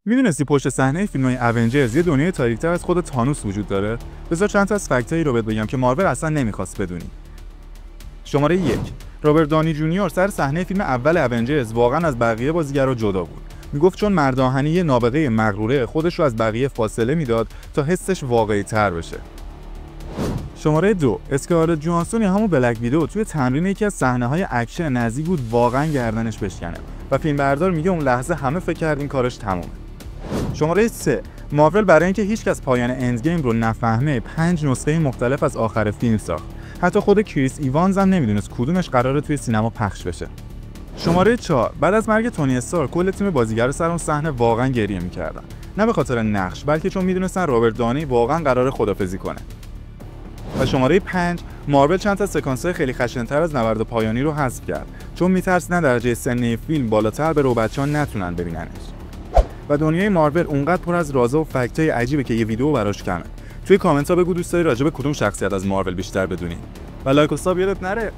میدونستی پشت صحنه فیلم‌های اونجرز یه دنیای تاریک‌تر از خود تانوس وجود داره؟ بذار چند تا از فکتایی رو بهت بگم که مارول اصلا نمی‌خواست بدونی. شماره 1. رابرت دانی جونیور سر صحنه فیلم اول اونجرز واقعا از بقیه بازیگرا جدا بود. میگفت چون مردآهنی یه نابغه مغروره خودش رو از بقیه فاصله میداد تا حسش واقعی‌تر بشه. شماره 2. اسکارلت جوهانسون یا همون بلک ویدو توی تمرین یکی از صحنه‌های اکشن نزدیک بود واقعا گردنش بشکنه و فیلمبردار میگه اون لحظه همه فکر کردین کارش تمومه. شماره 3. مارول برای اینکه هیچکس پایان اندگیم رو نفهمه 5 نسخه مختلف از آخر فیلم ساخت. حتی خود کریس ایوانز هم نمیدونست کدومش قراره توی سینما پخش بشه. شماره 4. بعد از مرگ تونی استارک کل تیم بازیگر سر اون صحنه واقعا گریه می‌کردن. نه به خاطر نقش بلکه چون میدونستن رابرت دانی واقعا قراره خدافظی کنه. و شماره 5. مارول چند تا سکانس‌های خیلی خشن‌تر از نبرد پایانی رو حذف کرد چون میترسیدن درجه سنی فیلم بالاتر بره و بچه‌ها نتونن ببیننش. و دنیای مارول اونقدر پر از رازا و فکتای عجیبه که یه ویدیو براش کمه. توی کامنت‌ها بگو دوست داری راجع به کدوم شخصیت از مارول بیشتر بدونی. و لایک و ساب یادت نره.